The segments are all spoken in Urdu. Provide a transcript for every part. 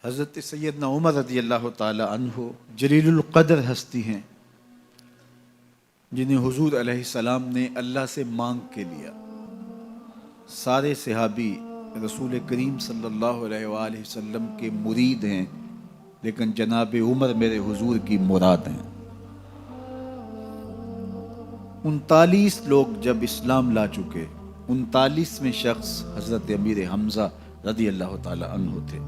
حضرت سیدنا عمر رضی اللہ تعالی عنہ جلیل القدر ہستی ہیں جنہیں حضور علیہ السلام نے اللہ سے مانگ کے لیا۔ سارے صحابی رسول کریم صلی اللہ علیہ وآلہ وسلم کے مرید ہیں، لیکن جناب عمر میرے حضور کی مراد ہیں۔ 39 لوگ جب اسلام لا چکے، 39ویں شخص حضرت امیر حمزہ رضی اللہ تعالی عنہ تھے،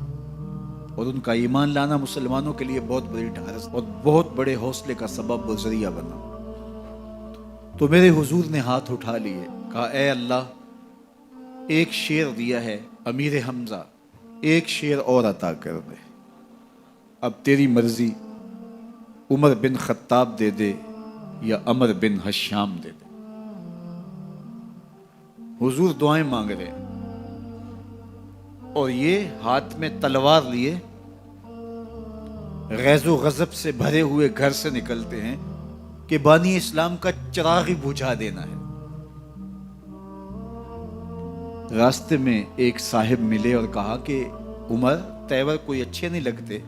اور ان کا ایمان لانا مسلمانوں کے لیے بہت بڑی ڈھارس اور بہت بڑے حوصلے کا سبب و ذریعہ بنا۔ تو میرے حضور نے ہاتھ اٹھا لیے، کہا اے اللہ، ایک شیر دیا ہے امیر حمزہ، ایک شیر اور عطا کر دے، اب تیری مرضی، عمر بن خطاب دے دے یا عمر بن حشام دے دے۔ حضور دعائیں مانگ رہے ہیں اور یہ ہاتھ میں تلوار لیے غیظ و غضب سے بھرے ہوئے گھر سے نکلتے ہیں کہ بانی اسلام کا چراغ ہی بجھا دینا ہے۔ راستے میں ایک صاحب ملے اور کہا کہ عمر، تیور کوئی اچھے نہیں لگتے،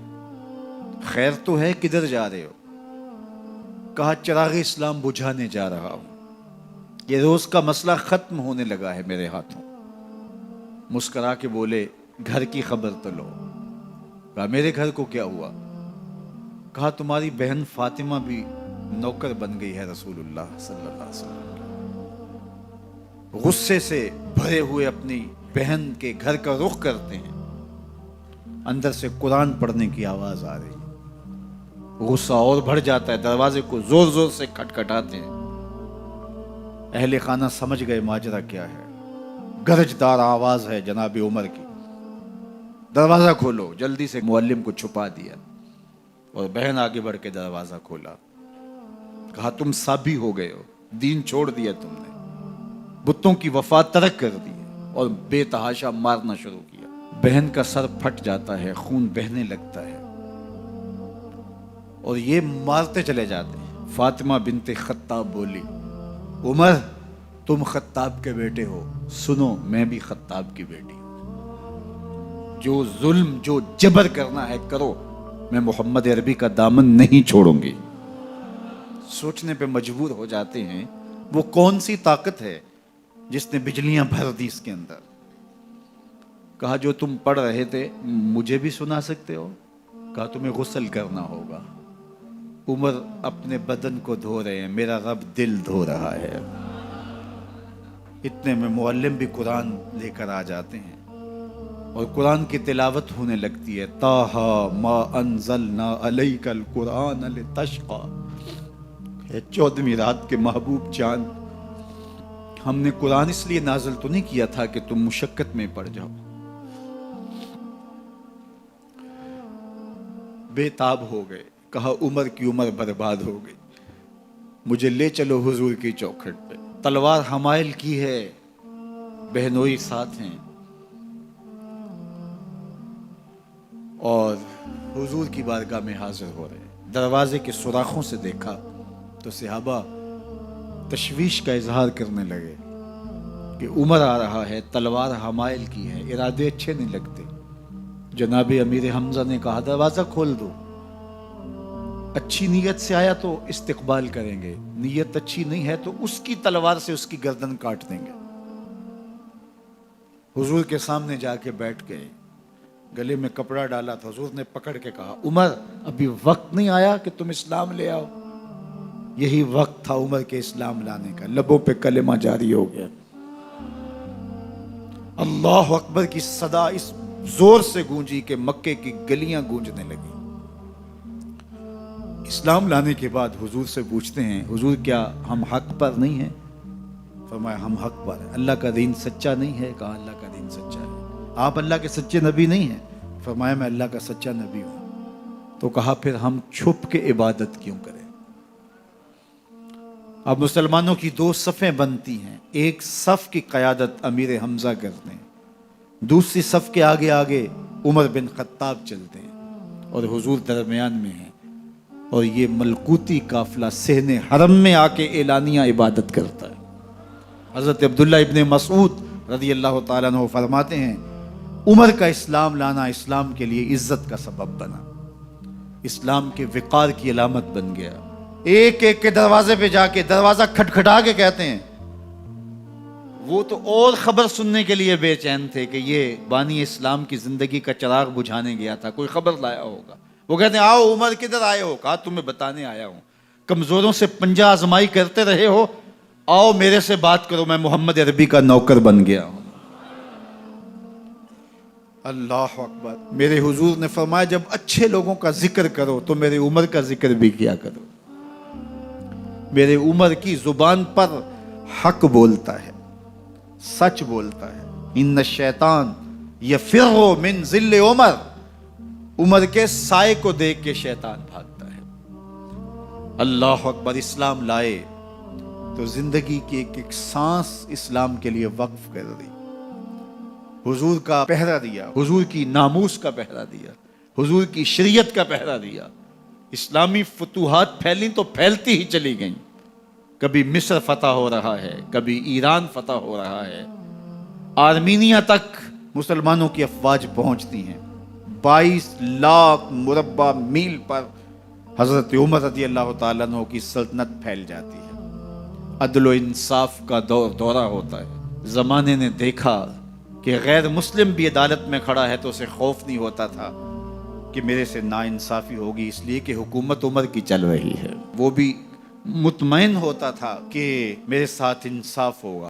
خیر تو ہے، کدھر جا رہے ہو؟ کہا چراغ اسلام بجھانے جا رہا ہوں، یہ روز کا مسئلہ ختم ہونے لگا ہے میرے ہاتھوں۔ مسکرا کے بولے گھر کی خبر تو لو۔ کہا میرے گھر کو کیا ہوا؟ کہا تمہاری بہن فاطمہ بھی نوکر بن گئی ہے رسول اللہ صلی اللہ علیہ وسلم۔ غصے سے بھرے ہوئے اپنی بہن کے گھر کا رخ کرتے ہیں، اندر سے قرآن پڑھنے کی آواز آ رہی ہے، غصہ اور بڑھ جاتا ہے، دروازے کو زور زور سے کھٹکھٹاتے ہیں۔ اہل خانہ سمجھ گئے ماجرا کیا ہے، گرجدار آواز ہے جناب عمر کی، دروازہ کھولو۔ جلدی سے معلم کو چھپا دیا اور بہن آگے بڑھ کے دروازہ کھولا۔ کہا تم سابی ہو گئے ہو، دین چھوڑ دیا تم نے، بتوں کی وفا ترک کر دی اور بے تحاشا مارنا شروع کیا۔ بہن کا سر پھٹ جاتا ہے، خون بہنے لگتا ہے اور یہ مارتے چلے جاتے ہیں۔ فاطمہ بنت خطاب بولی عمر، تم خطاب کے بیٹے ہو، سنو میں بھی خطاب کی بیٹی ہوں، جو ظلم جو جبر کرنا ہے کرو، میں محمد عربی کا دامن نہیں چھوڑوں گی۔ سوچنے پہ مجبور ہو جاتے ہیں وہ کون سی طاقت ہے جس نے بجلیاں بھر دی اس کے اندر۔ کہا جو تم پڑھ رہے تھے مجھے بھی سنا سکتے ہو؟ کہا تمہیں غسل کرنا ہوگا۔ عمر اپنے بدن کو دھو رہے ہیں، میرا رب دل دھو رہا ہے۔ اتنے میں معلم بھی قرآن لے کر آ جاتے ہیں اور قرآن کی تلاوت ہونے لگتی ہے۔ طٰہٰ ما انزلنا علیک القرآن لتشقیٰ، 14ویں رات کے محبوب جان، ہم نے قرآن اس لیے نازل تو نہیں کیا تھا کہ تم مشقت میں پڑ جاؤ۔ بے تاب ہو گئے، کہا عمر کی عمر برباد ہو گئی، مجھے لے چلو حضور کی چوکھٹ پہ۔ تلوار حمائل کی ہے، بہنوئی ساتھ ہیں، اور حضور کی بارگاہ میں حاضر ہو رہے ہیں۔ دروازے کے سوراخوں سے دیکھا تو صحابہ تشویش کا اظہار کرنے لگے کہ عمر آ رہا ہے، تلوار حمائل کی ہے، ارادے اچھے نہیں لگتے۔ جناب امیر حمزہ نے کہا دروازہ کھول دو، اچھی نیت سے آیا تو استقبال کریں گے، نیت اچھی نہیں ہے تو اس کی تلوار سے اس کی گردن کاٹ دیں گے۔ حضور کے سامنے جا کے بیٹھ گئے، گلے میں کپڑا ڈالا تھا، حضور نے پکڑ کے کہا عمر ابھی وقت نہیں آیا کہ تم اسلام لے آؤ؟ یہی وقت تھا عمر کے اسلام لانے کا، لبوں پہ کلمہ جاری ہو گیا۔ اللہ اکبر کی صدا اس زور سے گونجی کہ مکے کی گلیاں گونجنے لگی۔ اسلام لانے کے بعد حضور سے پوچھتے ہیں حضور کیا ہم حق پر نہیں ہیں؟ فرمایا ہم حق پر ہیں۔ اللہ کا دین سچا نہیں ہے؟ کہا اللہ کا دین سچا ہے۔ آپ اللہ کے سچے نبی نہیں ہیں؟ فرمایا میں اللہ کا سچا نبی ہوں۔ تو کہا پھر ہم چھپ کے عبادت کیوں کریں؟ اب مسلمانوں کی 2 صفیں بنتی ہیں، ایک صف کی قیادت امیر حمزہ کرتے ہیں، دوسری صف کے آگے آگے عمر بن خطاب چلتے ہیں اور حضور درمیان میں ہیں، اور یہ ملکوتی قافلہ صحن حرم میں آ کے اعلانیہ عبادت کرتا ہے۔ حضرت عبداللہ ابن مسعود رضی اللہ تعالیٰ عنہ فرماتے ہیں عمر کا اسلام لانا اسلام کے لیے عزت کا سبب بنا، اسلام کے وقار کی علامت بن گیا۔ ایک ایک کے دروازے پہ جا کے دروازہ کھٹکھٹا کے کہتے ہیں، وہ تو اور خبر سننے کے لیے بے چین تھے کہ یہ بانی اسلام کی زندگی کا چراغ بجھانے گیا تھا، کوئی خبر لایا ہوگا۔ وہ کہتے ہیں آؤ عمر کدھر آئے ہو؟ کہا تمہیں بتانے آیا ہوں، کمزوروں سے پنجہ آزمائی کرتے رہے ہو، آؤ میرے سے بات کرو، میں محمد عربی کا نوکر بن گیا ہوں۔ اللہ اکبر۔ میرے حضور نے فرمایا جب اچھے لوگوں کا ذکر کرو تو میرے عمر کا ذکر بھی کیا کرو۔ میرے عمر کی زبان پر حق بولتا ہے، سچ بولتا ہے۔ ان الشیطان یفر من ظل عمر، عمر کے سائے کو دیکھ کے شیطان بھاگتا ہے۔ اللہ اکبر۔ اسلام لائے تو زندگی کی ایک ایک سانس اسلام کے لیے وقف کر دی، حضور کا پہرا دیا، حضور کی ناموس کا پہرا دیا، حضور کی شریعت کا پہرا دیا۔ اسلامی فتوحات پھیلیں تو پھیلتی ہی چلی گئیں، کبھی مصر فتح ہو رہا ہے، کبھی ایران فتح ہو رہا ہے، آرمینیا تک مسلمانوں کی افواج پہنچتی ہیں۔ 22 لاکھ مربع میل پر حضرت عمر رضی اللہ تعالیٰ عنہ کی سلطنت پھیل جاتی ہے۔ عدل و انصاف کا دورہ ہوتا ہے۔ زمانے نے دیکھا کہ غیر مسلم بھی عدالت میں کھڑا ہے تو اسے خوف نہیں ہوتا تھا کہ میرے سے ناانصافی ہوگی، اس لیے کہ حکومت عمر کی چل رہی ہے۔ وہ بھی مطمئن ہوتا تھا کہ میرے ساتھ انصاف ہوگا۔